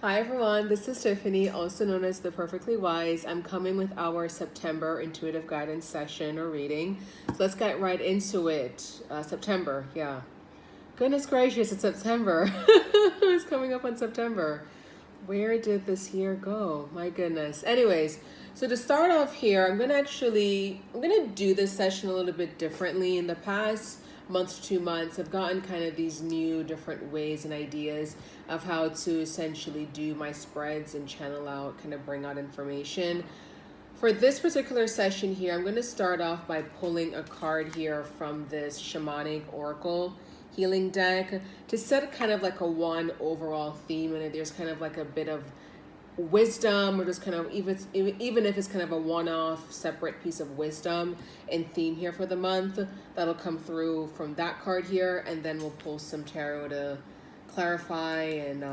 Hi everyone, this is Tiffany, also known as The Perfectly Wise. I'm coming with our September intuitive guidance session or reading. So let's get right into it. September, yeah. Goodness gracious, it's September. It's coming up on September. Where did this year go? My goodness. Anyways, so to start off here, I'm gonna do this session a little bit differently. In the past month to 2 months, I've gotten kind of these new different ways and ideas of how to essentially do my spreads and channel out, kind of bring out information. For this particular session here, I'm going to start off by pulling a card here from this shamanic oracle healing deck to set kind of like a one overall theme, and there's kind of like a bit of wisdom, or just kind of, even if it's kind of a one-off separate piece of wisdom and theme here for the month, that'll come through from that card here, and then we'll pull some tarot to clarify and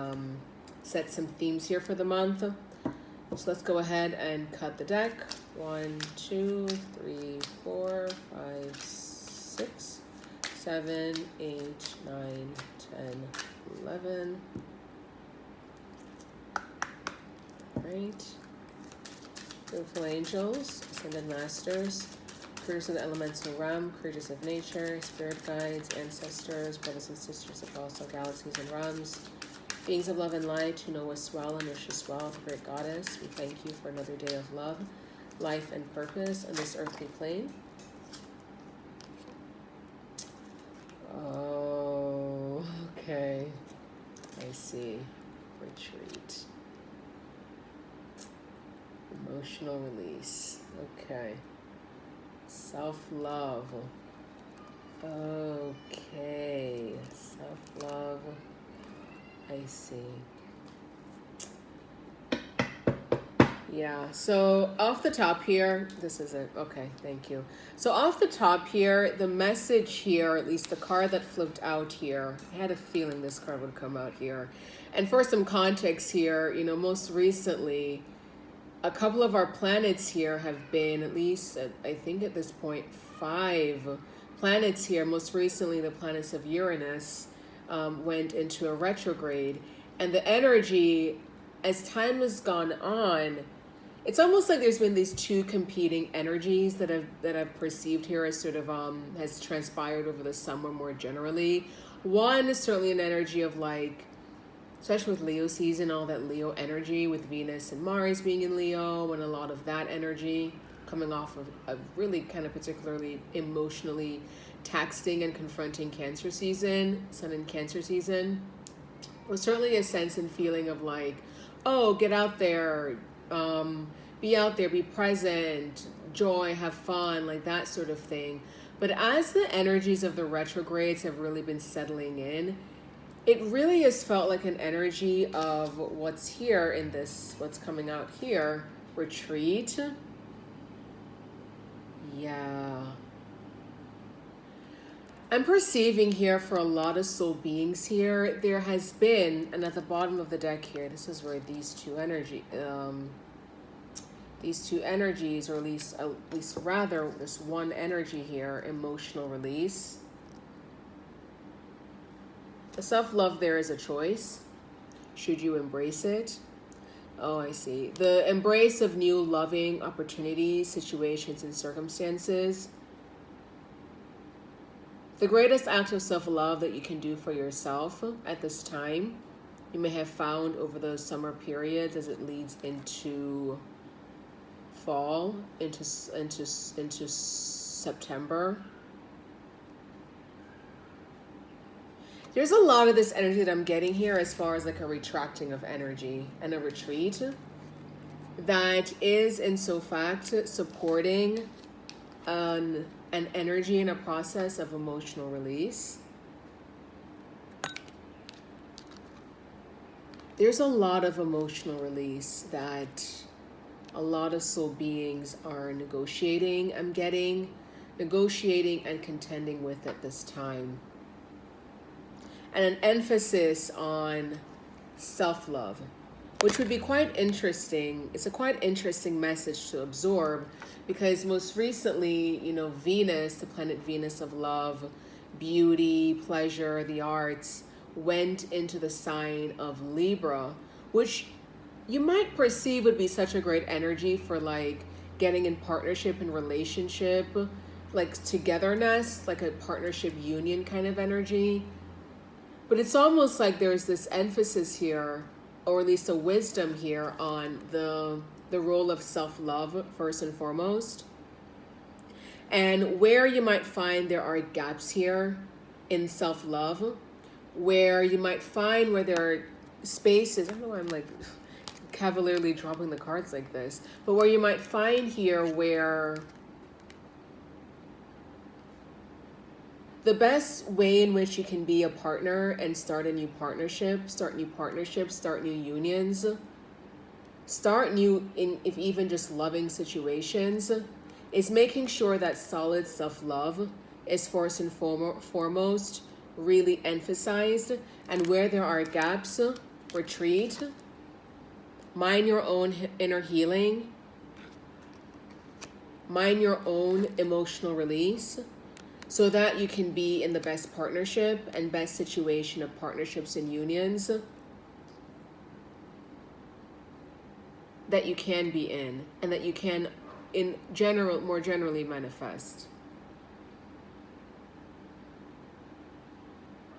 set some themes here for the month. So let's go ahead and cut the deck. 1, 2, 3, 4, 5, 6, 7, 8, 9, 10, 11. Right. Beautiful angels, ascended masters, creators of the elemental realm, creators of nature, spirit guides, ancestors, brothers and sisters across all galaxies and realms, beings of love and light who know us well and wish us well, the great goddess, we thank you for another day of love, life, and purpose on this earthly plane. Oh, okay. I see. Retreat. Emotional release. Okay. Self-love. Okay. Self-love. I see. Yeah, so off the top here, this is it. Okay, thank you. So off the top here, the message here, at least the card that flipped out here, I had a feeling this card would come out here. And for some context here, most recently, a couple of our planets here have been, at least, I think at this point, 5 planets here. Most recently, the planets of Uranus went into a retrograde. And the energy, as time has gone on, it's almost like there's been these two competing energies that I've perceived here as sort of has transpired over the summer more generally. One is certainly an energy of like, especially with Leo season, all that Leo energy with Venus and Mars being in Leo, and a lot of that energy coming off of a really kind of particularly emotionally taxing and confronting Cancer season, Sun in Cancer season. Was certainly a sense and feeling of like, oh, get out there, be out there, be present, joy, have fun, like that sort of thing. But as the energies of the retrogrades have really been settling in, it really has felt like an energy of what's here in this, what's coming out here, retreat. Yeah. I'm perceiving here for a lot of soul beings here, there has been, and at the bottom of the deck here, this is where these two energies, or at least rather this one energy here, emotional release. The self-love there is a choice. Should you embrace it? Oh, I see. The embrace of new loving opportunities, situations, and circumstances. The greatest act of self-love that you can do for yourself at this time, you may have found over the summer periods as it leads into fall, into September. There's a lot of this energy that I'm getting here as far as like a retracting of energy and a retreat that is in so fact supporting an energy and a process of emotional release. There's a lot of emotional release that a lot of soul beings are negotiating, I'm getting, negotiating and contending with at this time. And an emphasis on self-love, which would be quite interesting. It's a quite interesting message to absorb because most recently, Venus, the planet Venus of love, beauty, pleasure, the arts, went into the sign of Libra, which you might perceive would be such a great energy for like getting in partnership and relationship, like togetherness, like a partnership union kind of energy. But it's almost like there's this emphasis here, or at least a wisdom here, on the role of self-love first and foremost. And where you might find there are gaps here in self-love, where you might find where there are spaces, I don't know why I'm like cavalierly dropping the cards like this, but where you might find here where the best way in which you can be a partner and start a new partnership, start new partnerships, start new unions, start new, if even just loving situations, is making sure that solid self-love is first and foremost really emphasized, and where there are gaps, retreat, mind your own inner healing, mind your own emotional release, so that you can be in the best partnership and best situation of partnerships and unions that you can be in, and that you can more generally manifest.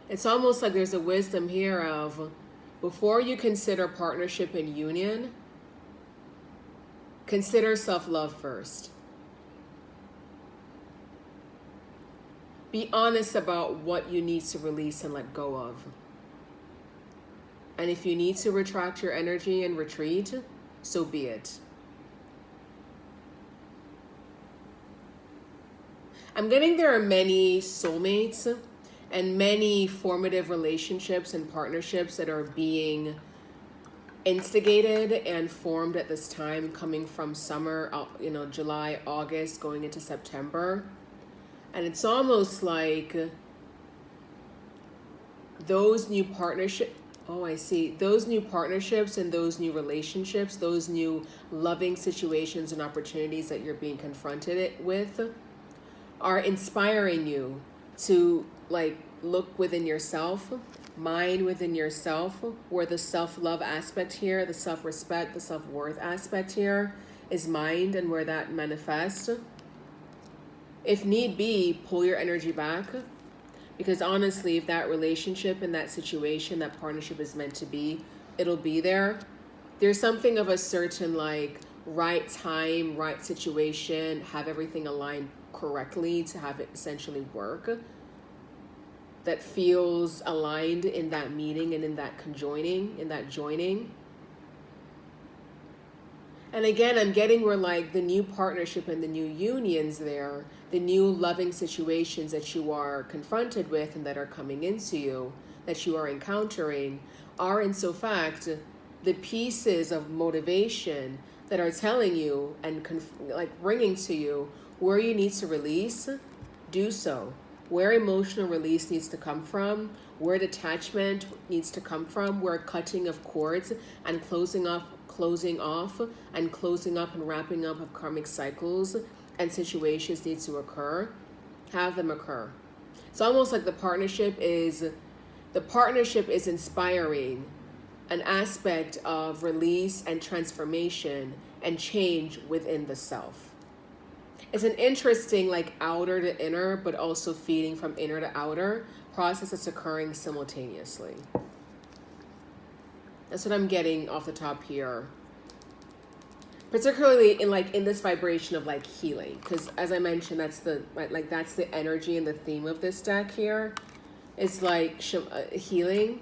It's almost like there's a wisdom here of, before you consider partnership and union, consider self-love first. Be honest about what you need to release and let go of. And if you need to retract your energy and retreat, so be it. I'm getting there are many soulmates and many formative relationships and partnerships that are being instigated and formed at this time, coming from summer, July, August, going into September. And it's almost like those new partnerships, those new partnerships and those new relationships, those new loving situations and opportunities that you're being confronted with are inspiring you to like look within yourself, mind within yourself, where the self-love aspect here, the self-respect, the self-worth aspect here is mind, and where that manifests. If need be, pull your energy back, because honestly, if that relationship and that situation, that partnership is meant to be, it'll be there. There's something of a certain like right time, right situation, have everything aligned correctly to have it essentially work, that feels aligned in that meeting and in that conjoining, in that joining. And again, I'm getting where like the new partnership and the new unions there, the new loving situations that you are confronted with and that are coming into you, that you are encountering, are in so fact the pieces of motivation that are telling you and bringing to you where you need to release, do so. Where emotional release needs to come from, where detachment needs to come from, where cutting of cords and closing off and closing up and wrapping up of karmic cycles and situations needs to occur, have them occur. It's almost like the partnership is inspiring an aspect of release and transformation and change within the self. It's an interesting like outer to inner, but also feeding from inner to outer process that's occurring simultaneously. That's what I'm getting off the top here. Particularly in this vibration of like healing, because as I mentioned, that's the energy and the theme of this deck here. It's like healing.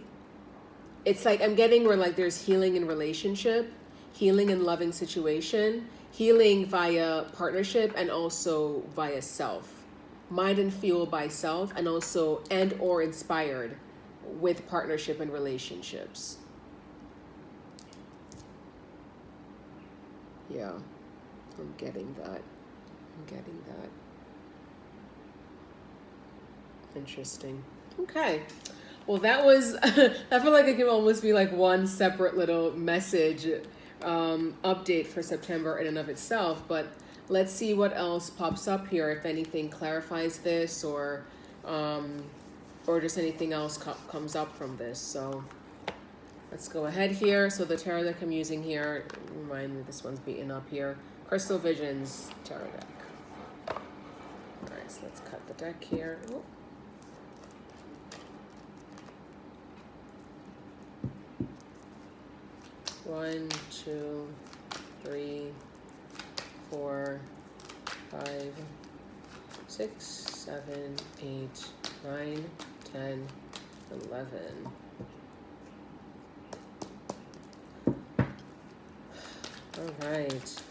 It's like I'm getting where like there's healing in relationship, healing in loving situation, healing via partnership, and also via self, mind and fueled by self, and also and or inspired with partnership and relationships. Yeah, I'm getting that. Interesting. Okay. Well, that was, I feel like it can almost be like one separate little message update for September in and of itself, but let's see what else pops up here, if anything clarifies this or just anything else comes up from this. So Let's go ahead here. So the tarot deck I'm using here, remind me this one's beaten up here. Crystal Visions tarot deck. All right, so let's cut the deck here. Ooh. One, two, three, 4, 5, 6, 7, 8, 9, 10, 11. All right.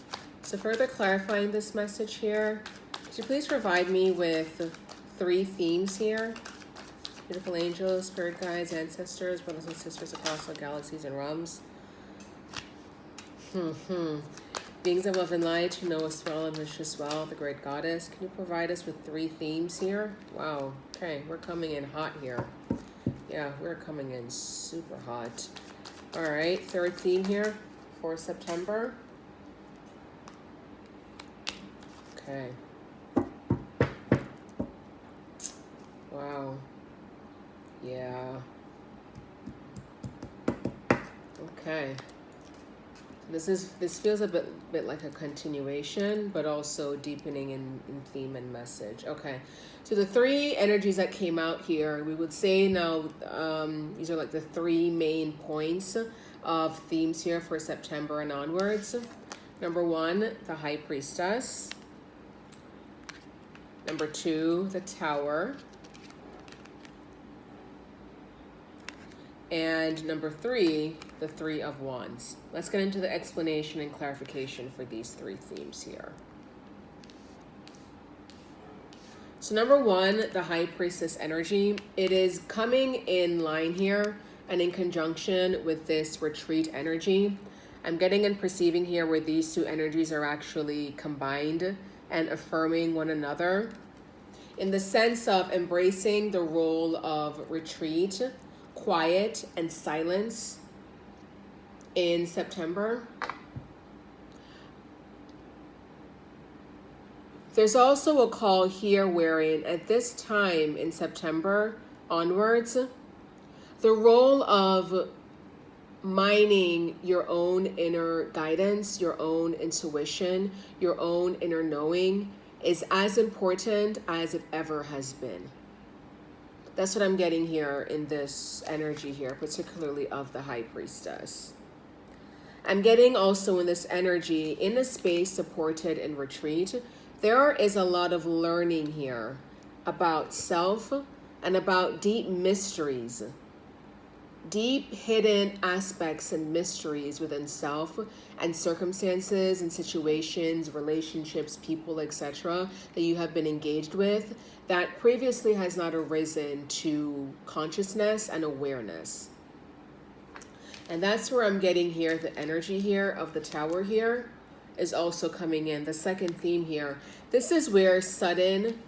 So further clarifying this message here, could you please provide me with 3 themes here? Beautiful angels, spirit guides, ancestors, brothers and sisters across all galaxies and realms. Beings of love and light who know us well and wish us well, the great goddess. Can you provide us with 3 themes here? Wow. Okay, we're coming in hot here. Yeah, we're coming in super hot. All right, 3rd theme here for September. Okay. Wow. Yeah. Okay. This feels a bit like a continuation, but also deepening in theme and message. Okay, so the 3 energies that came out here, we would say now these are like the 3 main points of themes here for September and onwards. Number 1, the High Priestess. Number 2, the Tower. And number 3, the 3 of Wands. Let's get into the explanation and clarification for these 3 themes here. So number 1, the High Priestess energy. It is coming in line here and in conjunction with this retreat energy. I'm getting and perceiving here where these 2 energies are actually combined and affirming one another in the sense of embracing the role of retreat, quiet, and silence in September. There's also a call here wherein at this time in September onwards, the role of mining your own inner guidance, your own intuition, your own inner knowing is as important as it ever has been. That's what I'm getting here in this energy here, particularly of the High Priestess. I'm getting also in this energy, in a space supported in retreat, there is a lot of learning here about self and about deep mysteries, deep hidden aspects and mysteries within self and circumstances and situations, relationships, people, etc. that you have been engaged with that previously has not arisen to consciousness and awareness. And that's where I'm getting here, the energy here of the Tower here is also coming in. The 2nd theme here, this is where sudden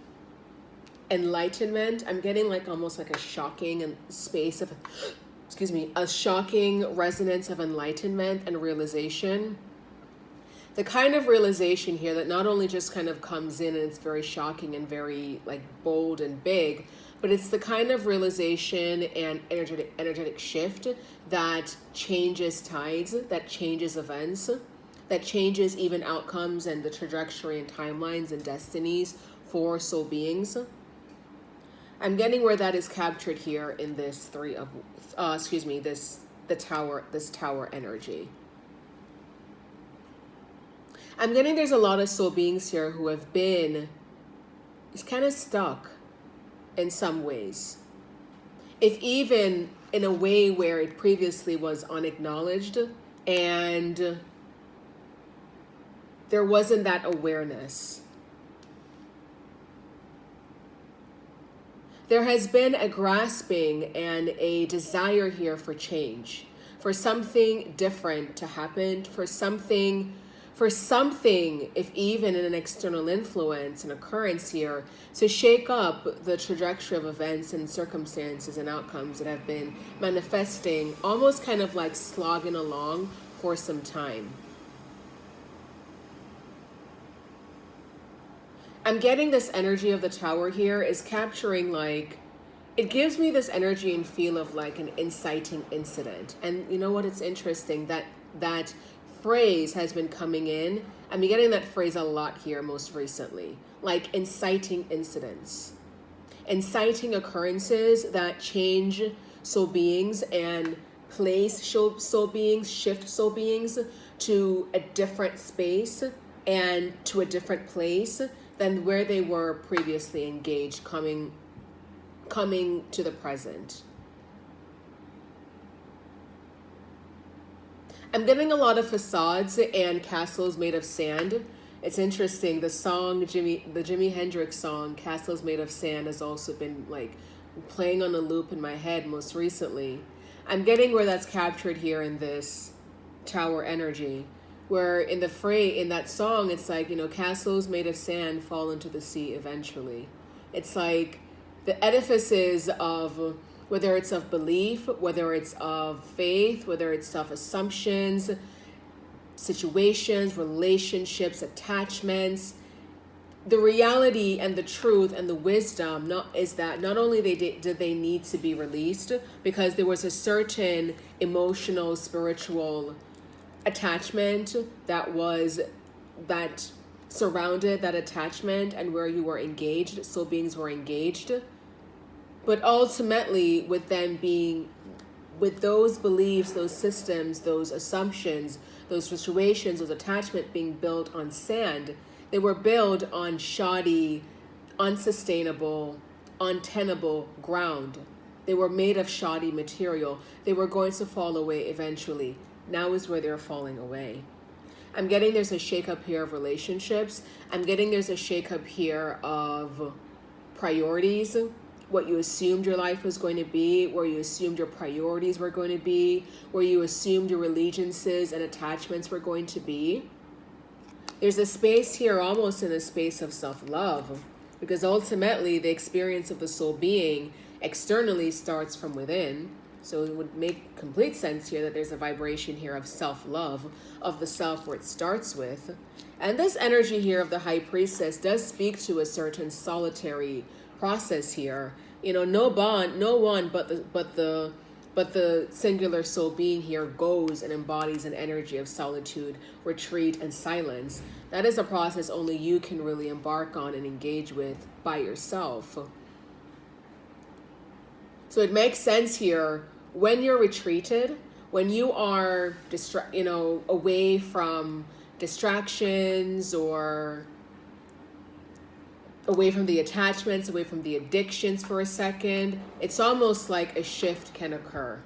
enlightenment, I'm getting like almost like a shocking space of, a shocking resonance of enlightenment and realization. The kind of realization here that not only just kind of comes in and it's very shocking and very like bold and big, but it's the kind of realization and energetic shift that changes tides, that changes events, that changes even outcomes and the trajectory and timelines and destinies for soul beings. I'm getting where that is captured here in this this Tower energy. I'm getting there's a lot of soul beings here who have been kind of stuck in some ways. If even in a way where it previously was unacknowledged and there wasn't that awareness. There has been a grasping and a desire here for change, for something different to happen, for something, if even in an external influence, an occurrence here, to shake up the trajectory of events and circumstances and outcomes that have been manifesting, almost kind of like slogging along for some time. I'm getting this energy of the Tower here is capturing like it gives me this energy and feel of like an inciting incident. And you know what? It's interesting that that phrase has been coming in. I'm getting that phrase a lot here most recently, like inciting incidents, inciting occurrences that change soul beings and place soul beings, shift soul beings to a different space and to a different place than where they were previously engaged, coming to the present. I'm getting a lot of facades and castles made of sand. It's interesting. The Jimi Hendrix song, Castles Made of Sand, has also been like playing on a loop in my head most recently. I'm getting where that's captured here in this tower energy, where in that song, it's like, castles made of sand fall into the sea eventually. It's like the edifices of, whether it's of belief, whether it's of faith, whether it's of assumptions, situations, relationships, attachments, the reality and the truth and the wisdom is that not only did they need to be released because there was a certain emotional, spiritual attachment that surrounded that attachment and where you were engaged, soul beings were engaged. But ultimately, with those beliefs, those systems, those assumptions, those situations, those attachments being built on sand, they were built on shoddy, unsustainable, untenable ground. They were made of shoddy material. They were going to fall away eventually. Now is where they're falling away. I'm getting there's a shakeup here of relationships. I'm getting there's a shakeup here of priorities, what you assumed your life was going to be, where you assumed your priorities were going to be, where you assumed your allegiances and attachments were going to be. There's a space here almost in a space of self-love, because ultimately the experience of the soul being externally starts from within. So it would make complete sense here that there's a vibration here of self-love, of the self where it starts with. And this energy here of the High Priestess does speak to a certain solitary process here. No one but the singular soul being here goes and embodies an energy of solitude, retreat, and silence. That is a process only you can really embark on and engage with by yourself. So it makes sense here when you're retreated, when you are away from distractions or away from the attachments, away from the addictions for a second, it's almost like a shift can occur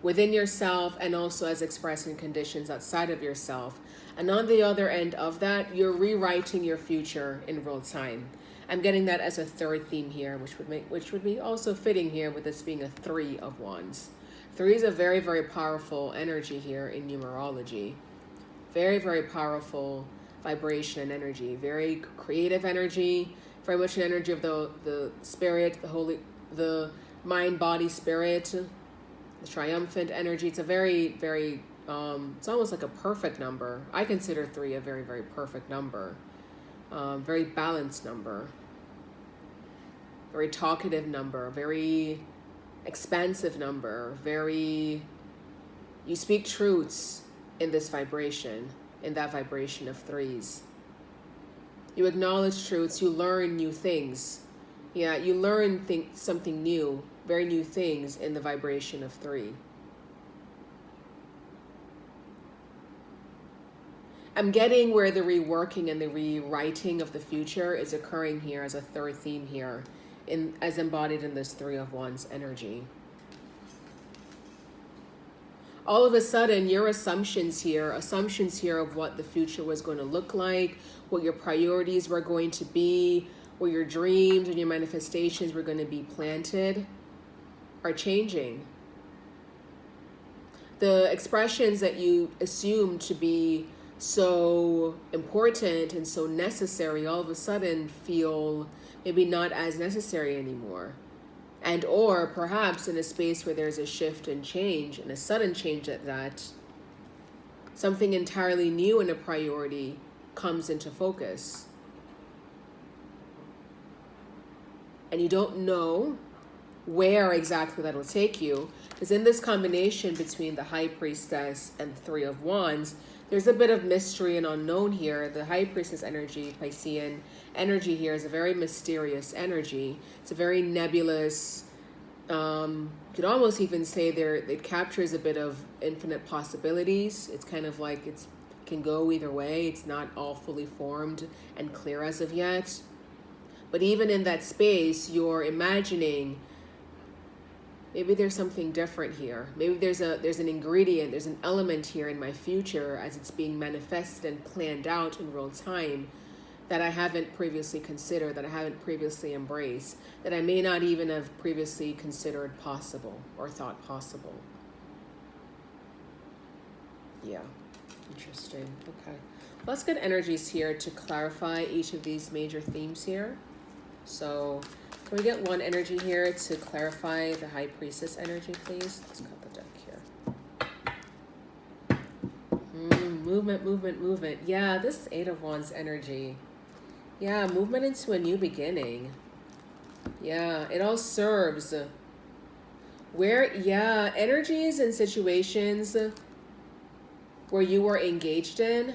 within yourself and also as expressed in conditions outside of yourself. And on the other end of that, you're rewriting your future in real time. I'm getting that as a third theme here, which would be also fitting here with this being a 3 of Wands. 3 is a very, very powerful energy here in numerology. Very, very powerful vibration and energy. Very creative energy. Very much an energy of the spirit, the mind, body, spirit, the triumphant energy. It's a very, very, it's almost like a perfect number. I consider 3 a very, very perfect number. Very balanced number, very talkative number, very expansive number, you speak truths in this vibration, in that vibration of 3s. You acknowledge truths, you learn new things. Yeah, you learn something new, very new things in the vibration of 3. I'm getting where the reworking and the rewriting of the future is occurring here as a third theme here, as embodied in this 3 of Wands energy. All of a sudden, your assumptions here of what the future was going to look like, what your priorities were going to be, where your dreams and your manifestations were going to be planted, are changing. The expressions that you assumed to be so important and so necessary all of a sudden feel maybe not as necessary anymore. And or perhaps in a space where there's a shift and change and a sudden change at that, something entirely new and a priority comes into focus. And you don't know where exactly that will take you. Because in this combination between the High Priestess and the Three of Wands, there's a bit of mystery and unknown here. The High Priestess energy, Piscean energy here, is a very mysterious energy. It's a very nebulous, you could almost even say it captures a bit of infinite possibilities. It's kind of like it can go either way. It's not all fully formed and clear as of yet. But even in that space, you're imagining maybe there's something different here. Maybe there's an ingredient, there's an element here in my future as it's being manifested and planned out in real time that I haven't previously considered, that I haven't previously embraced, that I may not even have previously considered possible or thought possible. Yeah, interesting. Okay. Let's get energies here to clarify each of these major themes here. So can we get one energy here to clarify the High Priestess energy, please? Let's cut the deck here. Movement. Yeah, this Eight of Wands energy. Yeah, movement into a new beginning. Yeah, it all serves. Energies and situations where you were engaged in,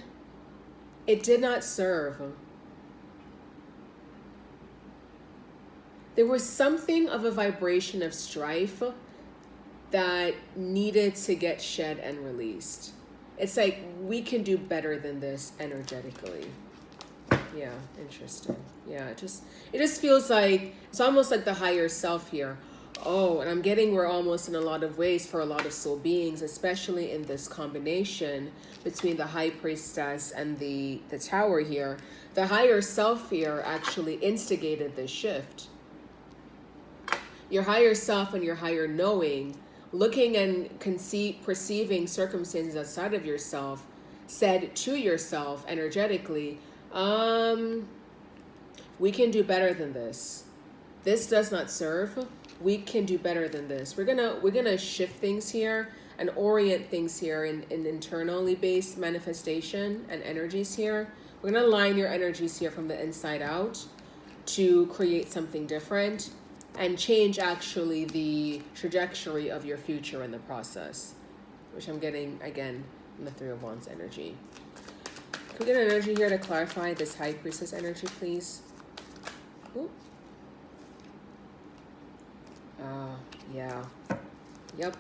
it did not serve. There was something of a vibration of strife that needed to get shed and released. It's like, we can do better than this energetically. Yeah, interesting. Yeah, it just feels like, it's almost like the higher self here. Oh, and I'm getting we're almost in a lot of ways for a lot of soul beings, especially in this combination between the High Priestess and the Tower here. The higher self here actually instigated this shift. Your higher self and your higher knowing, looking and perceiving circumstances outside of yourself, said to yourself energetically, we can do better than this. This does not serve. We can do better than this. We're gonna shift things here and orient things here in internally based manifestation and energies here. We're gonna align your energies here from the inside out to create something different and change actually the trajectory of your future in the process, which I'm getting again in the Three of Wands energy. Can we get an energy here to clarify this High Priestess energy, please? Ooh. Yeah. Yep.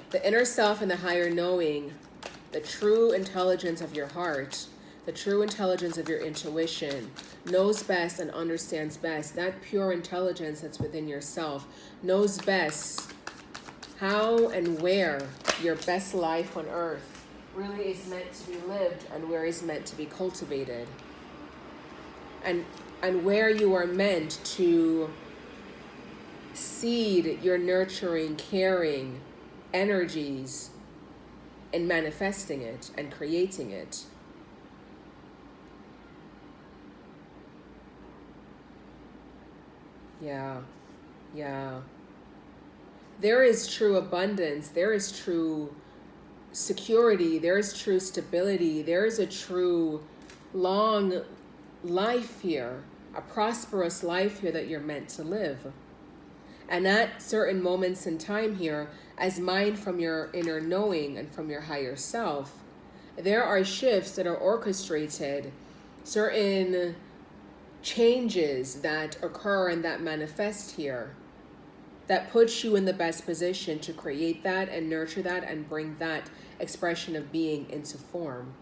The inner self and the higher knowing, the true intelligence of your heart, the true intelligence of your intuition, knows best and understands best. That pure intelligence that's within yourself knows best how and where your best life on earth really is meant to be lived and where is meant to be cultivated. And where you are meant to seed your nurturing, caring energies and manifesting it and creating it. Yeah. There is true abundance. There is true security. There is true stability. There is a true long life here, a prosperous life here that you're meant to live. And at certain moments in time here, as mined from your inner knowing and from your higher self, there are shifts that are orchestrated, certain changes that occur and that manifest here, that puts you in the best position to create that and nurture that and bring that expression of being into form.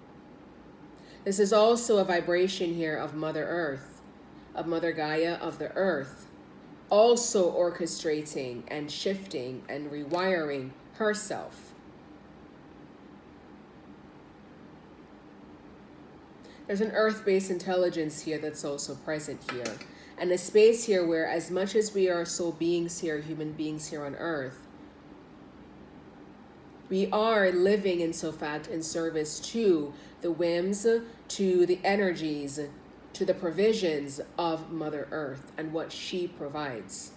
This is also a vibration here of Mother Earth, of Mother Gaia, of the Earth, also orchestrating and shifting and rewiring herself. There's an earth-based intelligence here that's also present here. And a space here where, as much as we are soul beings here, human beings here on earth, we are living in fact in service to the whims, to the energies, to the provisions of Mother Earth and what she provides.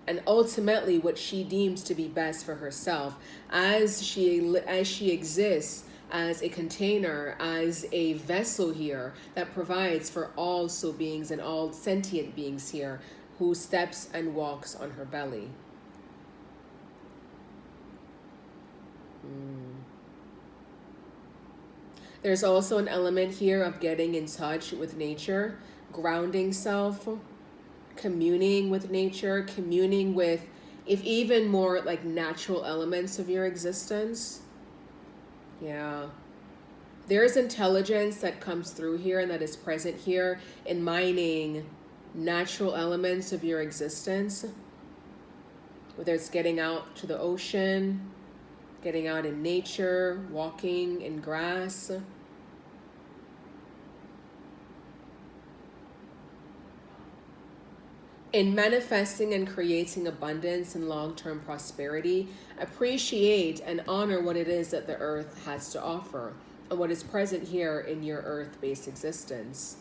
And ultimately what she deems to be best for herself as she exists as a container, as a vessel here that provides for all soul beings and all sentient beings here who steps and walks on her belly. There's also an element here of getting in touch with nature, grounding self, communing with nature, communing with, if even more, like natural elements of your existence. Yeah. There's intelligence that comes through here and that is present here in mining natural elements of your existence. Whether it's getting out to the ocean, getting out in nature, walking in grass. In manifesting and creating abundance and long-term prosperity, appreciate and honor what it is that the earth has to offer and what is present here in your earth-based existence.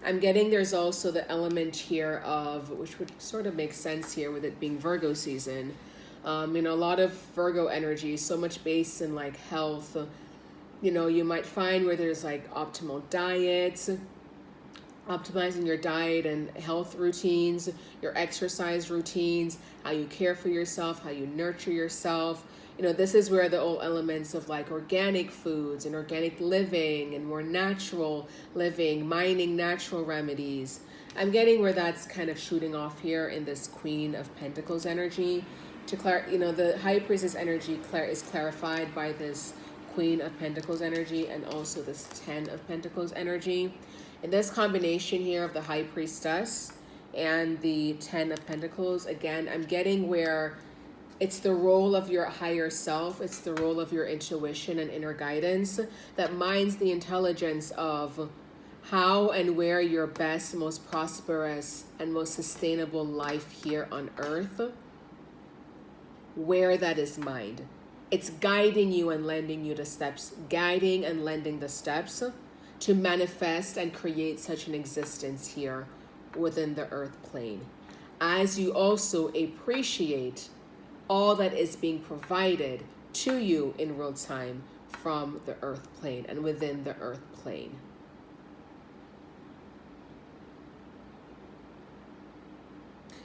I'm getting there's also the element here of, which would sort of make sense here with it being Virgo season. A lot of Virgo energy, so much based in like health. You might find where there's like optimal diets, optimizing your diet and health routines, your exercise routines, how you care for yourself, how you nurture yourself. This is where the old elements of like organic foods and organic living and more natural living, mining natural remedies. I'm getting where that's kind of shooting off here in this Queen of Pentacles energy. The High Priestess energy is clarified by this Queen of Pentacles energy and also this Ten of Pentacles energy. In this combination here of the High Priestess and the Ten of Pentacles, again, I'm getting where it's the role of your higher self, it's the role of your intuition and inner guidance that mines the intelligence of how and where your best, most prosperous, and most sustainable life here on earth, where that is mined. It's guiding you and lending you the steps, guiding and lending the steps to manifest and create such an existence here within the earth plane. As you also appreciate all that is being provided to you in real time from the earth plane and within the earth plane.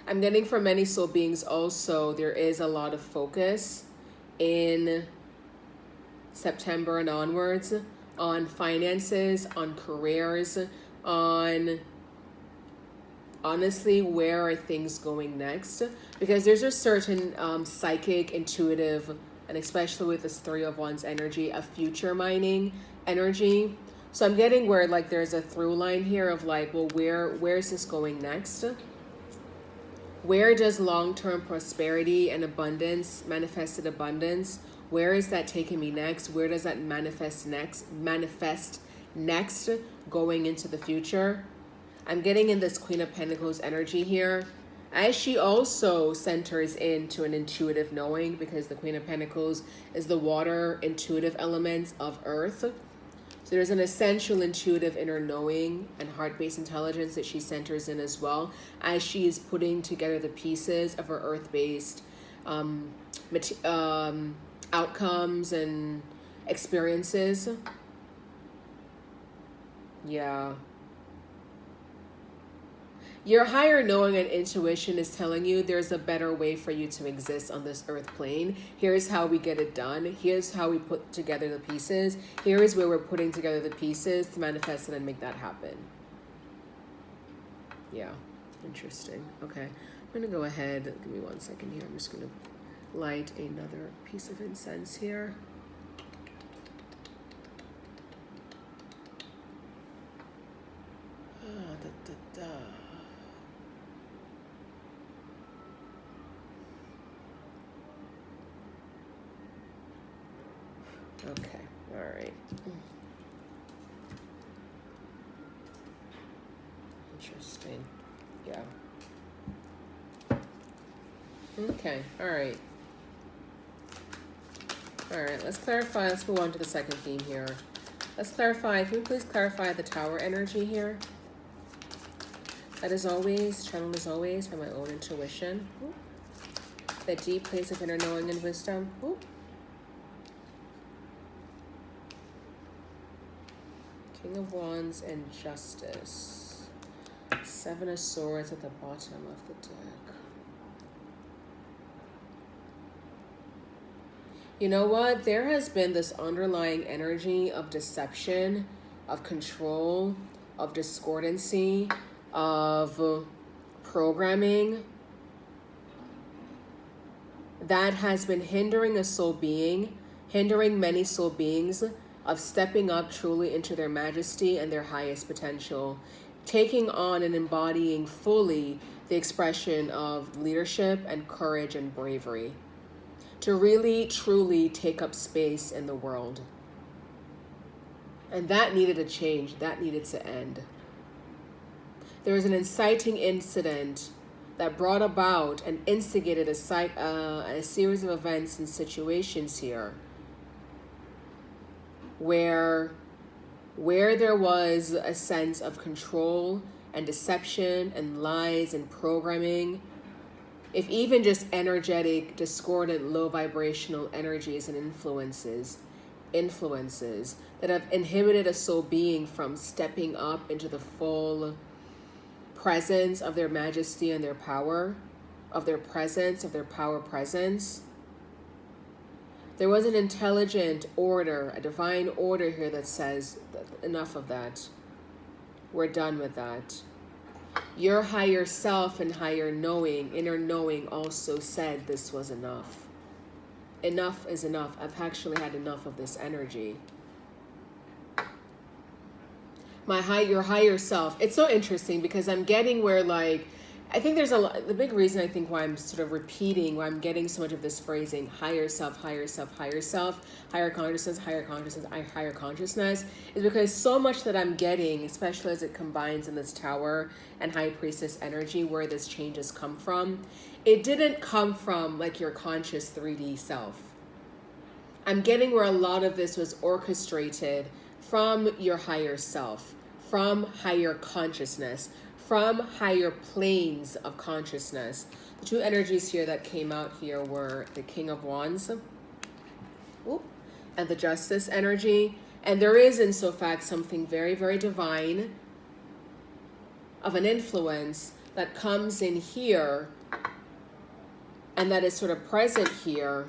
I'm getting for many soul beings also, there is a lot of focus in September and onwards on finances, on careers, on honestly, where are things going next? Because there's a certain psychic, intuitive, and especially with this Three of Wands energy, a future mining energy. So I'm getting where like there's a through line here of like, well, where is this going next? Where does long-term prosperity and abundance, manifested abundance, where is that taking me next? Where does that manifest next going into the future? I'm getting in this Queen of Pentacles energy here, as she also centers into an intuitive knowing, because the Queen of Pentacles is the water intuitive elements of earth. So there's an essential intuitive inner knowing and heart-based intelligence that she centers in as well, as she is putting together the pieces of her earth-based outcomes and experiences. Yeah. Your higher knowing and intuition is telling you there's a better way for you to exist on this earth plane. Here's how we get it done. Here's how we put together the pieces. Here is where we're putting together the pieces to manifest it and make that happen. Yeah, interesting. Okay, I'm going to go ahead. Give me 1 second here. I'm just going to light another piece of incense here. Okay, all right. Interesting. Yeah. Okay, all right. All right, let's clarify. Let's move on to the second theme here. Let's clarify. Can we please clarify the Tower energy here? That is always, channeled as always by my own intuition. The deep place of inner knowing and wisdom. King of Wands and Justice. Seven of Swords at the bottom of the deck. You know what? There has been this underlying energy of deception, of control, of discordancy, of programming that has been hindering a soul being, hindering many soul beings of stepping up truly into their majesty and their highest potential, taking on and embodying fully the expression of leadership and courage and bravery, to really truly take up space in the world. And that needed a change, that needed to end. There was an inciting incident that brought about and instigated a series of events and situations here where there was a sense of control and deception and lies and programming, if even just energetic, discordant, low vibrational energies and influences that have inhibited a soul being from stepping up into the full presence of their majesty and their power, of their presence, of their power presence. There was an intelligent order, a divine order here that says, enough of that. We're done with that. Your higher self and higher knowing, inner knowing also said this was enough. Enough is enough. I've actually had enough of this energy. Your higher self. It's so interesting because I'm getting where, like, I think there's the big reason I think why I'm sort of repeating, why I'm getting so much of this phrasing, higher self, higher self, higher self, higher consciousness, higher consciousness, higher consciousness, is because so much that I'm getting, especially as it combines in this Tower and High Priestess energy, where this change has come from, it didn't come from like your conscious 3D self. I'm getting where a lot of this was orchestrated from your higher self, from higher consciousness, from higher planes of consciousness. The two energies here that came out here were the King of Wands and the Justice energy. And there is, in so fact, something very, very divine of an influence that comes in here and that is sort of present here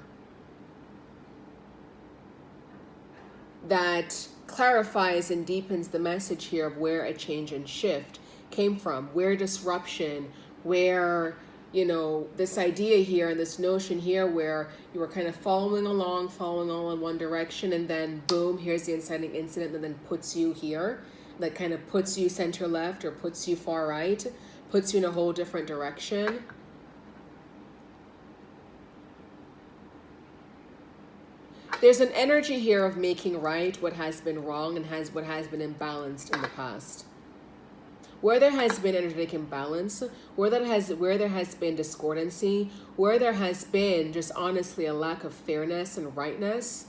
that clarifies and deepens the message here of where a change and shift came from, where disruption, where, you know, this idea here and this notion here where you were kind of following all in one direction, and then boom, here's the inciting incident that then puts you here, that kind of puts you center left or puts you far right, puts you in a whole different direction. There's an energy here of making right what has been wrong and what has been imbalanced in the past. Where there has been energetic imbalance, where there has been discordancy, where there has been just honestly a lack of fairness and rightness,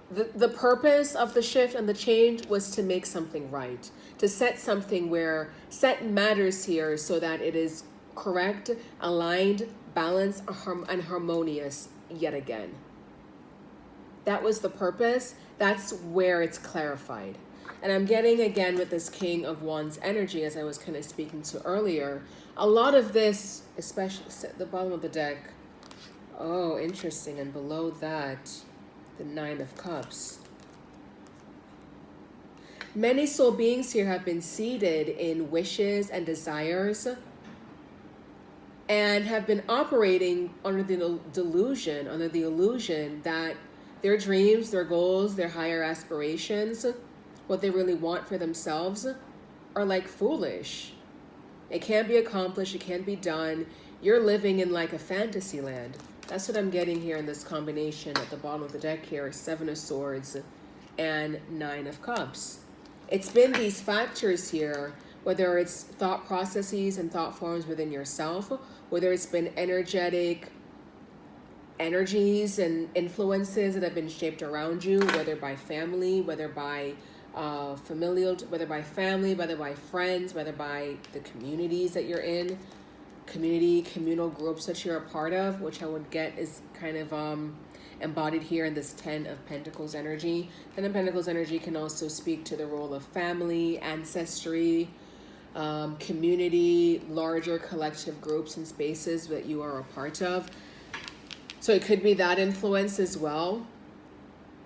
the purpose of the shift and the change was to make something right, to set matters here so that it is correct, aligned, balanced, and harmonious yet again. That was the purpose. That's where it's clarified. And I'm getting, again, with this King of Wands energy, as I was kind of speaking to earlier, a lot of this, especially at the bottom of the deck, oh, interesting, and below that, the Nine of Cups. Many soul beings here have been seated in wishes and desires and have been operating under the illusion that their dreams, their goals, their higher aspirations, what they really want for themselves, are like foolish. It can't be accomplished, it can't be done. You're living in like a fantasy land. That's what I'm getting here in this combination at the bottom of the deck here, Seven of Swords and Nine of Cups. It's been these factors here, whether it's thought processes and thought forms within yourself, whether it's been energetic energies and influences that have been shaped around you, whether by family, whether by familial, whether by family, whether by friends, whether by the communities that you're in, communal groups that you're a part of, which I would get is kind of embodied here in this Ten of Pentacles energy. Ten of Pentacles energy can also speak to the role of family, ancestry, community, larger collective groups and spaces that you are a part of. So it could be that influence as well.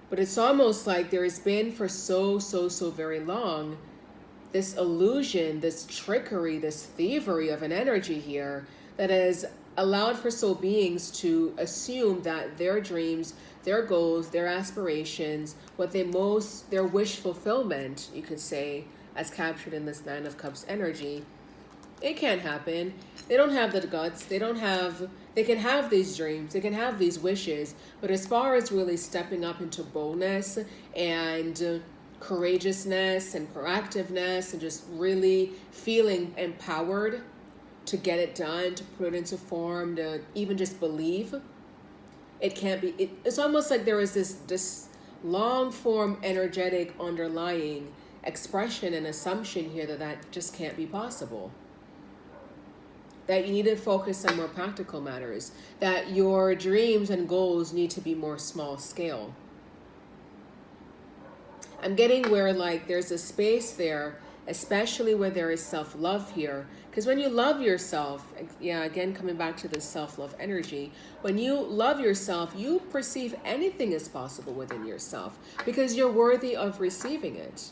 But it's almost like there has been for so very long this illusion, this trickery, this thievery of an energy here that has allowed for soul beings to assume that their dreams, their goals, their aspirations, their wish fulfillment, you could say, as captured in this Nine of Cups energy, it can't happen. They don't have the guts. They can have these dreams. They can have these wishes. But as far as really stepping up into boldness and courageousness and proactiveness and just really feeling empowered to get it done, to put it into form, to even just believe, it can't be. It's almost like there is this long form energetic underlying expression and assumption here that just can't be possible. That you need to focus on more practical matters. That your dreams and goals need to be more small scale. I'm getting where like there's a space there, especially where there is self-love here. Because when you love yourself, again, coming back to this self-love energy, when you love yourself, you perceive anything as possible within yourself because you're worthy of receiving it.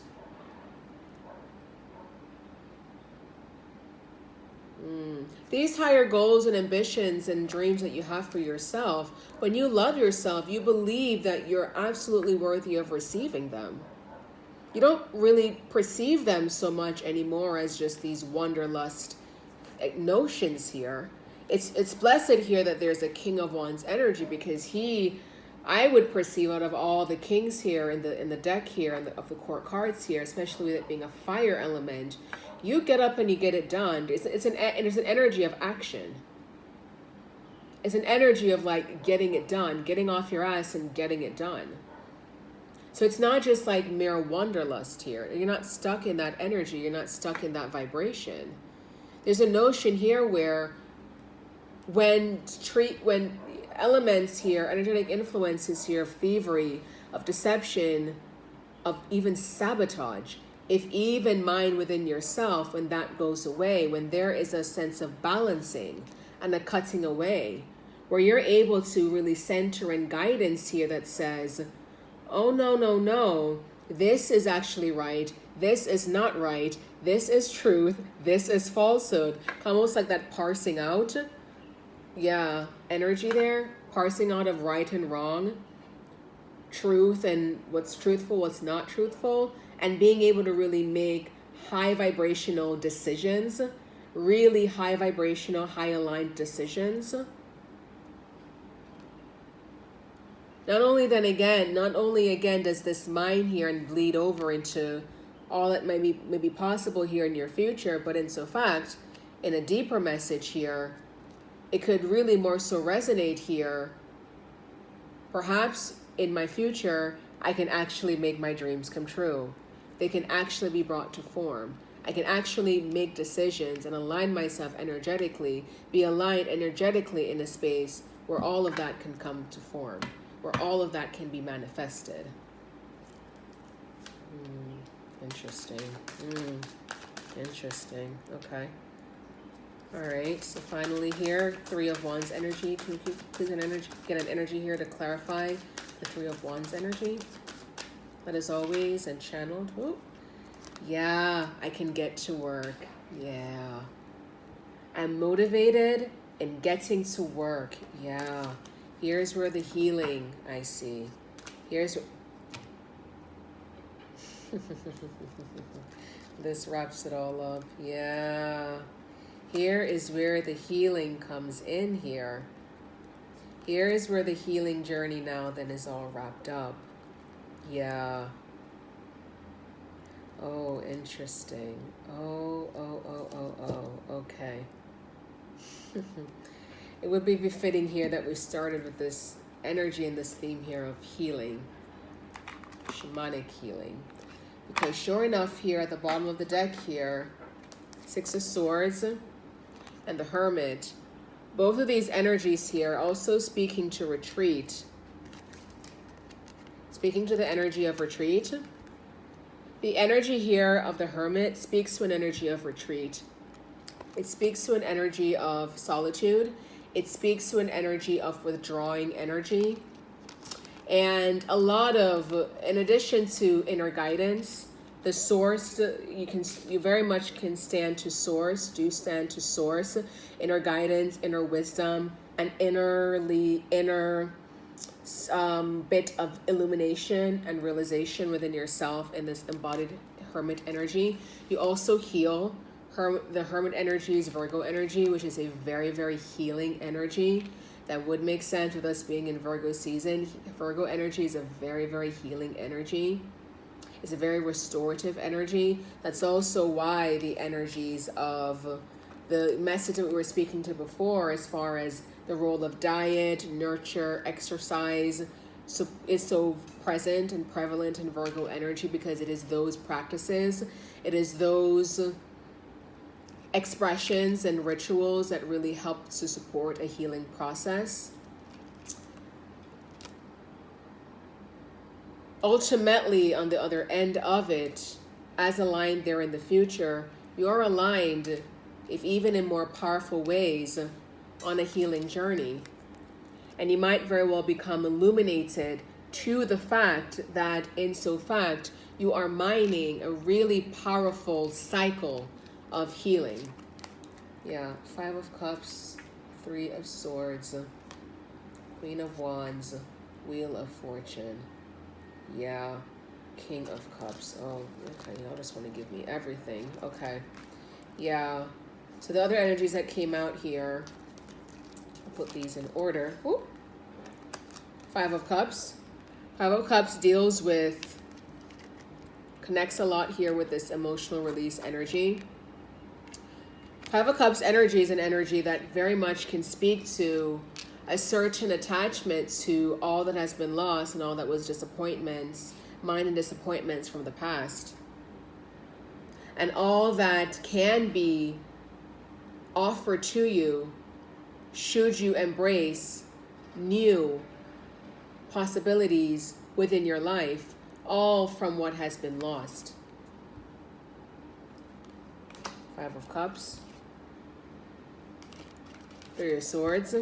These higher goals and ambitions and dreams that you have for yourself, when you love yourself, you believe that you're absolutely worthy of receiving them. You don't really perceive them so much anymore as just these wanderlust notions here. It's blessed here that there's a King of Wands energy, because I would perceive out of all the kings here in the deck here and of the court cards here, especially with it being a fire element, you get up and you get it done. It's an energy of action. It's an energy of like getting it done, getting off your ass and getting it done. So it's not just like mere wanderlust here. You're not stuck in that energy. You're not stuck in that vibration. There's a notion here where when elements here, energetic influences here of thievery, of deception, of even sabotage, if even mind within yourself, when that goes away, when there is a sense of balancing and a cutting away, where you're able to really center in guidance here that says, oh, no, this is actually right, this is not right, this is truth, this is falsehood. Almost like that parsing out. Yeah, energy there, parsing out of right and wrong, truth and what's truthful, what's not truthful, and being able to really make high vibrational decisions, really high vibrational, high aligned decisions. Not only again does this mind here and bleed over into all that may be possible here in your future, but in so fact, in a deeper message here, it could really more so resonate here. Perhaps in my future, I can actually make my dreams come true. They can actually be brought to form. I can actually make decisions and align myself energetically, be aligned energetically in a space where all of that can come to form, where all of that can be manifested. Interesting. Interesting. Okay. All right. So finally here, Three of Wands energy. Can you please get an energy here to clarify the Three of Wands energy? That is always and channeled. Ooh. Yeah, I can get to work. Yeah. I'm motivated and getting to work. Yeah. Here's where the healing, I see. This wraps it all up. Yeah. Here is where the healing comes in here. Here is where the healing journey now then is all wrapped up. Yeah. Oh, interesting. Oh, okay. It would be befitting here that we started with this energy and this theme here of healing, shamanic healing. Because sure enough here at the bottom of the deck here, Six of Swords, and the Hermit, both of these energies here also speaking to retreat. Speaking to the energy of retreat. The energy here of the Hermit speaks to an energy of retreat. It speaks to an energy of solitude. It speaks to an energy of withdrawing energy. And a lot of, in addition to inner guidance, the source, you very much can stand to source, inner guidance, inner wisdom, an inner bit of illumination and realization within yourself in this embodied Hermit energy. You also heal. The Hermit energy is Virgo energy, which is a very, very healing energy. That would make sense with us being in Virgo season. Virgo energy is a very, very healing energy. It's a very restorative energy. That's also why the energies of the message that we were speaking to before, as far as the role of diet, nurture, exercise, is so present and prevalent in Virgo energy, because it is those practices, it is those expressions and rituals that really help to support a healing process. Ultimately, on the other end of it, as aligned there in the future, you're aligned, if even in more powerful ways, on a healing journey. And you might very well become illuminated to the fact that, in so fact, you are mining a really powerful cycle of healing. Yeah, 5 of Cups, 3 of Swords, Queen of Wands, Wheel of Fortune. Yeah, King of Cups. Oh, okay, y'all just want to give me everything. Okay, yeah. So the other energies that came out here, I'll put these in order. Ooh. 5 of Cups. 5 of Cups deals with, connects a lot here with this emotional release energy. 5 of Cups energy is an energy that very much can speak to a certain attachment to all that has been lost and all that was disappointments, and disappointments from the past. And all that can be offered to you should you embrace new possibilities within your life, all from what has been lost. 5 of Cups. 3 of Swords.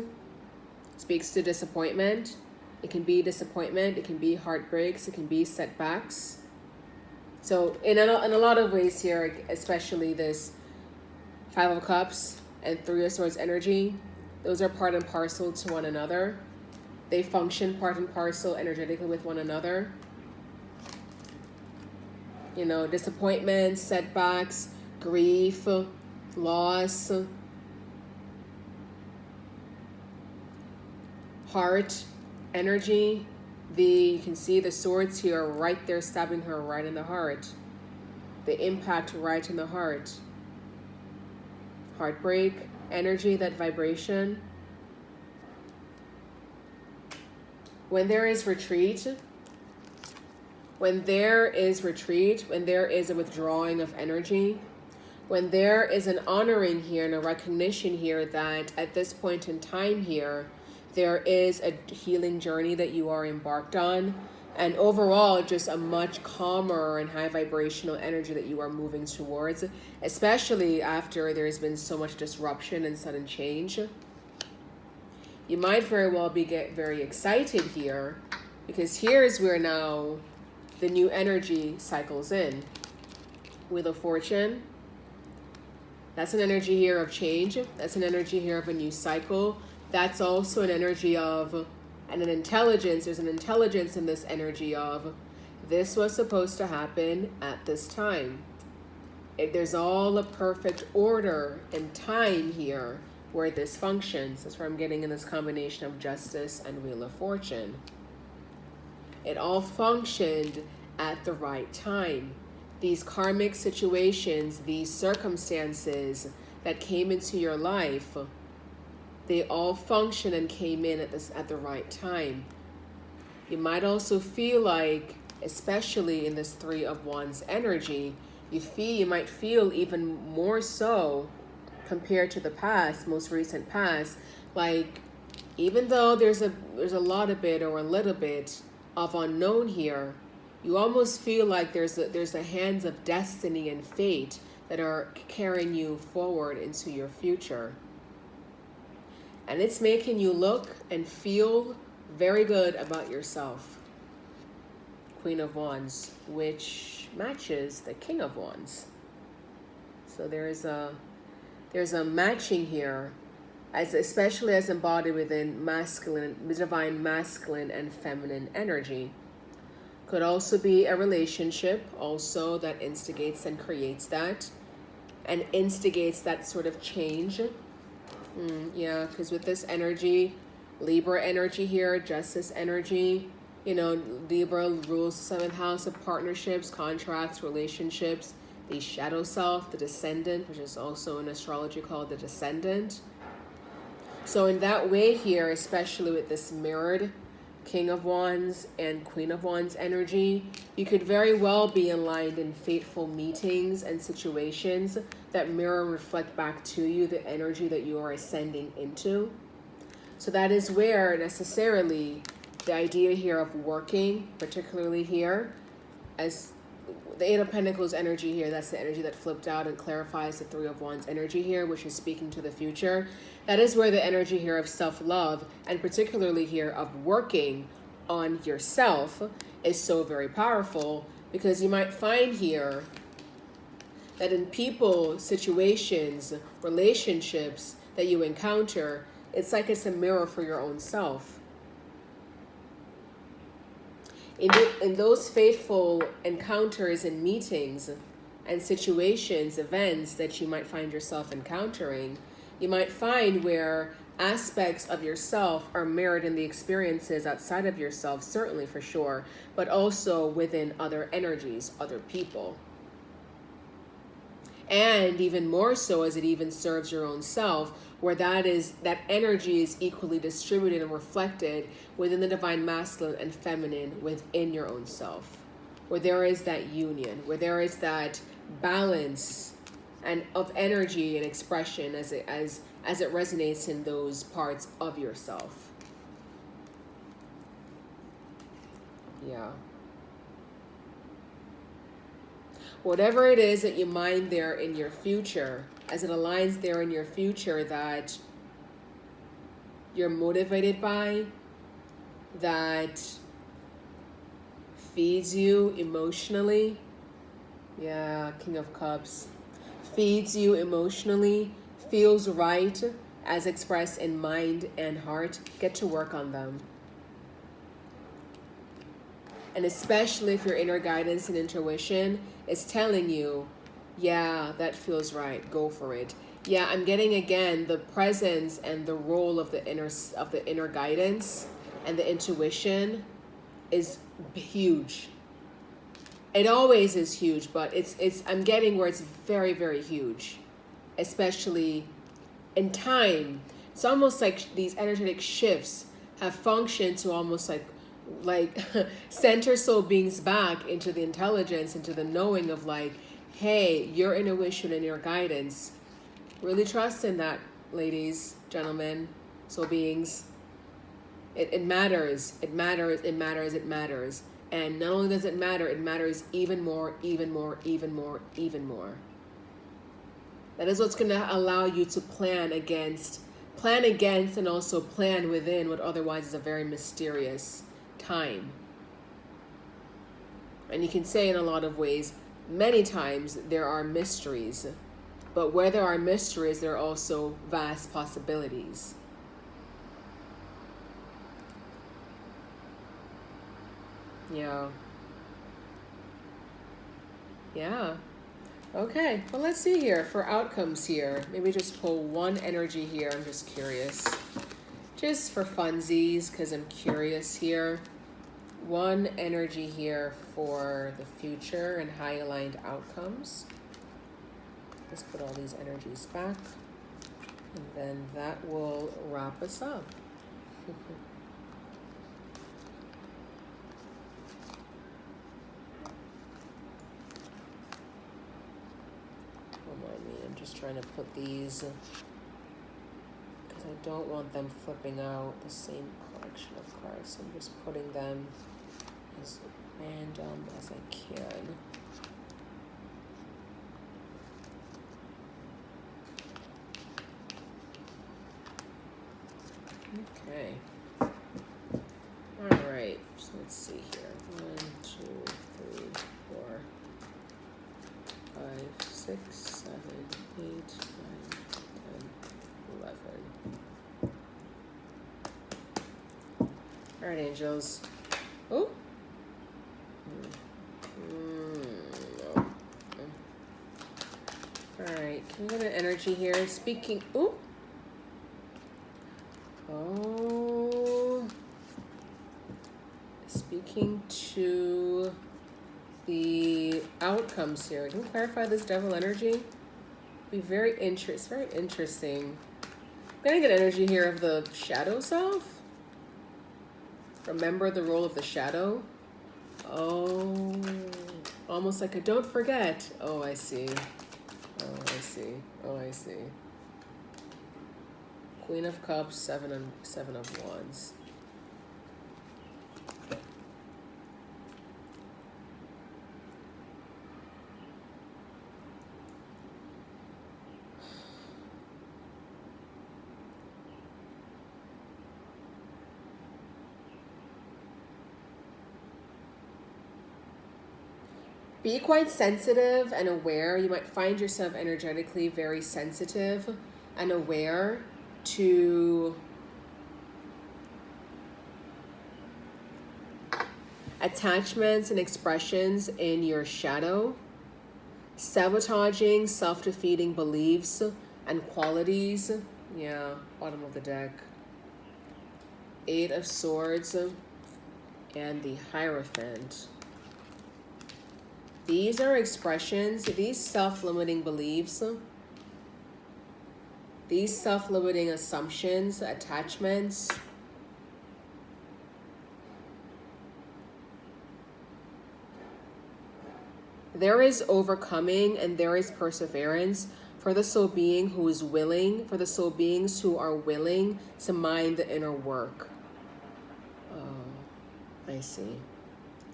Speaks to disappointment. It can be disappointment, it can be heartbreaks, it can be setbacks. So in a lot of ways here, especially this 5 of Cups and 3 of Swords energy, those are part and parcel to one another. They function part and parcel energetically with one another. You know, disappointments, setbacks, grief, loss, heart energy. You can see the swords here right there stabbing her right in the heart. The impact right in the heart. Heartbreak energy, that vibration. When there is retreat, when there is a withdrawing of energy, when there is an honoring here and a recognition here that at this point in time here, there is a healing journey that you are embarked on, and overall just a much calmer and high vibrational energy that you are moving towards, especially after there's been so much disruption and sudden change. You might very well get very excited here, because here's where now the new energy cycles in. Wheel of Fortune. That's an energy here of change. That's an energy here of a new cycle. That's also an energy of, and an intelligence. There's an intelligence in this energy of, this was supposed to happen at this time. There's all a perfect order and time here where this functions. That's where I'm getting in this combination of Justice and Wheel of Fortune. It all functioned at the right time. These karmic situations, these circumstances that came into your life, they all function and came in at the right time. You might also feel like, especially in this 3 of Wands energy, you might feel even more so compared to the past, most recent past, like even though there's a lot of bit or a little bit of unknown here, you almost feel like there's a hands of destiny and fate that are carrying you forward into your future. And it's making you look and feel very good about yourself. Queen of Wands, which matches the King of Wands. So there's a matching here, especially as embodied within divine masculine and feminine energy. Could also be a relationship also that instigates and creates that and instigates that sort of change. Yeah, because with this energy, Libra energy here, justice energy, Libra rules the seventh house of partnerships, contracts, relationships, the shadow self, the descendant, which is also in astrology called the descendant. So in that way here, especially with this mirrored King of Wands and Queen of Wands energy, you could very well be aligned in fateful meetings and situations that mirror and reflect back to you the energy that you are ascending into. So that is where necessarily the idea here of working, particularly here, as the Eight of Pentacles energy here, that's the energy that flipped out and clarifies the Three of Wands energy here, which is speaking to the future. That is where the energy here of self-love, and particularly here of working on yourself, is so very powerful, because you might find here that in people, situations, relationships that you encounter, it's like it's a mirror for your own self. In those fateful encounters and meetings and situations, events that you might find yourself encountering, you might find where aspects of yourself are mirrored in the experiences outside of yourself, certainly for sure, but also within other energies, other people. And even more so as it even serves your own self, where that energy is equally distributed and reflected within the divine masculine and feminine within your own self, where there is that union, where there is that balance and of energy and expression as it resonates in those parts of yourself. Yeah. Whatever it is that you mind there in your future, as it aligns there in your future that you're motivated by, that feeds you emotionally. Yeah, King of Cups. Feeds you emotionally, feels right as expressed in mind and heart. Get to work on them. And especially if your inner guidance and intuition is telling you, yeah, that feels right, go for it. Yeah, I'm getting again the presence and the role of the inner guidance and the intuition is huge. It always is huge, but I'm getting where it's very, very huge, especially in time. It's almost like these energetic shifts have functioned to almost like center soul beings back into the intelligence, into the knowing of like, hey, your intuition and your guidance, really trust in that, ladies, gentlemen, soul beings. It matters. It matters. It matters. It matters. And not only does it matter, it matters even more, even more, even more, even more. That is what's going to allow you to plan against and also plan within what otherwise is a very mysterious time. And you can say in a lot of ways, many times there are mysteries, but where there are mysteries, there are also vast possibilities. Yeah. Okay, well, let's see here for outcomes here. Maybe just pull one energy here. I'm just curious. Just for funsies, because I'm curious here. One energy here for the future and high aligned outcomes. Let's put all these energies back. And then that will wrap us up. Remind me, I'm just trying to put these because I don't want them flipping out the same collection of cards. So I'm just putting them as random as I can. Okay. All right. So let's see here. 1, 2, 3, 4, 5, 6, 7, 8, 9, 10, 11. All right, angels. Oh. No. All right. Can we get an energy here? Speaking. Ooh. Oh. Speaking to the outcomes here. Can you clarify this devil energy? Be very interesting. I'm getting an energy here of the shadow self. Remember the role of the shadow. Oh, almost like a don't forget. Oh, I see. Oh, I see. Oh, I see. Queen of Cups, Seven of Wands. Be quite sensitive and aware. You might find yourself energetically very sensitive and aware to attachments and expressions in your shadow, sabotaging, self-defeating beliefs and qualities. Yeah, bottom of the deck. 8 of Swords and the Hierophant. These are expressions, these self-limiting beliefs, these self-limiting assumptions, attachments, there is overcoming and there is perseverance for the soul being who is willing, for the soul beings who are willing to mind the inner work. Oh, I see.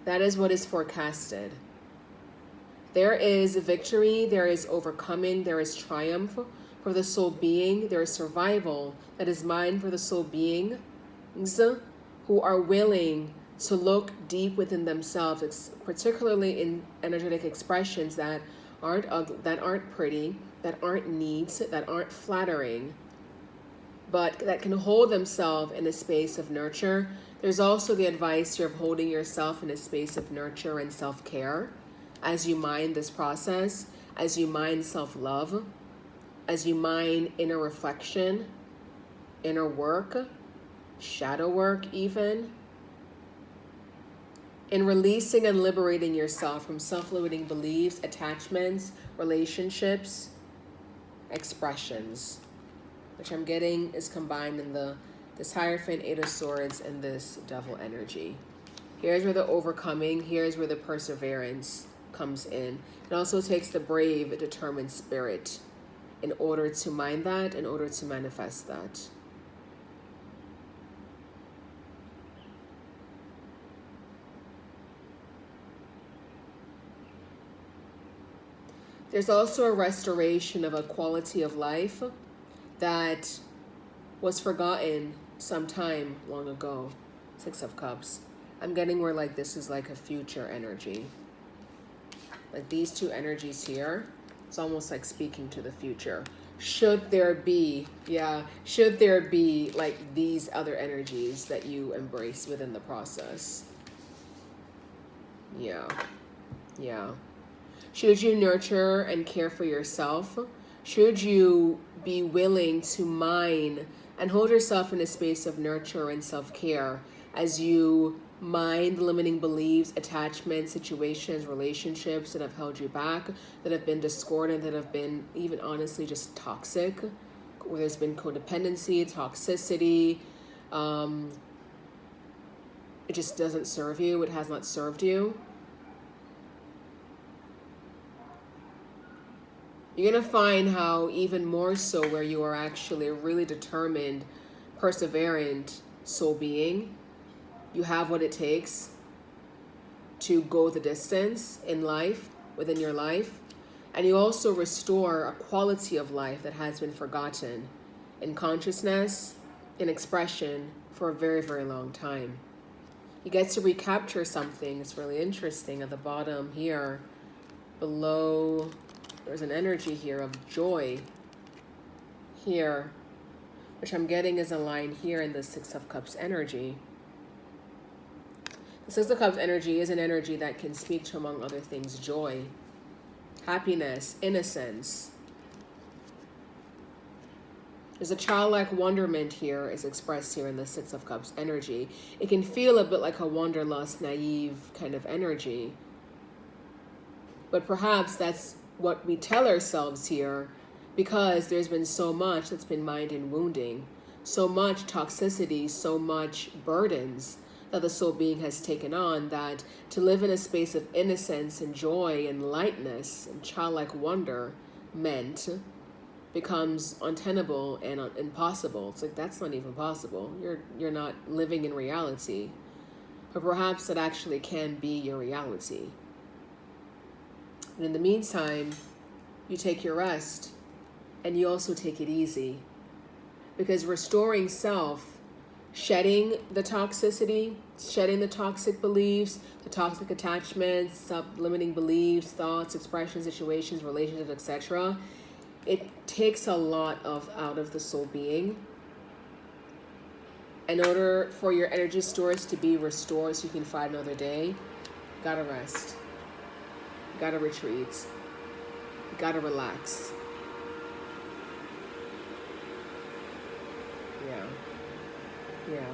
That is what is forecasted. There is victory, there is overcoming, there is triumph for the soul being, there is survival that is mine for the soul beings who are willing to look deep within themselves, particularly in energetic expressions that aren't ugly, that aren't pretty, that aren't neat, that aren't flattering, but that can hold themselves in a space of nurture. There's also the advice here of holding yourself in a space of nurture and self-care as you mind this process, as you mind self-love, as you mind inner reflection, inner work, shadow work even, in releasing and liberating yourself from self-limiting beliefs, attachments, relationships, expressions, which I'm getting is combined in this Hierophant, 8 of Swords, and this Devil energy. Here's where the overcoming, here's where the perseverance comes in. It also takes the brave, determined spirit in order to mind that, in order to manifest that. There's also a restoration of a quality of life that was forgotten some time long ago. 6 of Cups. I'm getting where like this is like a future energy. Like these two energies here, it's almost like speaking to the future. Should there be like these other energies that you embrace within the process? Yeah. Should you nurture and care for yourself? Should you be willing to mind and hold yourself in a space of nurture and self-care as you mind limiting beliefs, attachments, situations, relationships that have held you back, that have been discordant, that have been even honestly just toxic, where there's been codependency, toxicity, it just doesn't serve you, it has not served you. You're going to find how even more so where you are actually a really determined, perseverant soul being. You have what it takes to go the distance in life, within your life. And you also restore a quality of life that has been forgotten in consciousness, in expression for a very, very long time. You get to recapture something. It's really interesting at the bottom here, below. There's an energy here of joy here, which I'm getting is a line here in the Six of Cups energy. The Six of Cups energy is an energy that can speak to, among other things, joy, happiness, innocence. There's a childlike wonderment here is expressed here in the Six of Cups energy. It can feel a bit like a wanderlust, naive kind of energy. But perhaps that's what we tell ourselves here, because there's been so much that's been mind and wounding, so much toxicity, so much burdens that the soul being has taken on, that to live in a space of innocence and joy and lightness and childlike wonder meant becomes untenable and impossible. It's like, that's not even possible. You're not living in reality. But perhaps it actually can be your reality. And in the meantime, you take your rest and you also take it easy, because restoring self, shedding the toxicity, shedding the toxic beliefs, the toxic attachments, limiting beliefs, thoughts, expressions, situations, relationships, etc. It takes a lot out of the soul being. In order for your energy stores to be restored so you can fight another day, you gotta rest. You gotta retreat. You gotta relax. Yeah.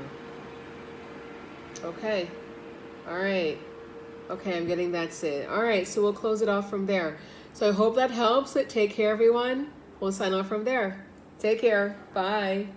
Okay. All right. Okay, I'm getting that's it. All right, so we'll close it off from there. So I hope that helps. Take care, everyone. We'll sign off from there. Take care. Bye.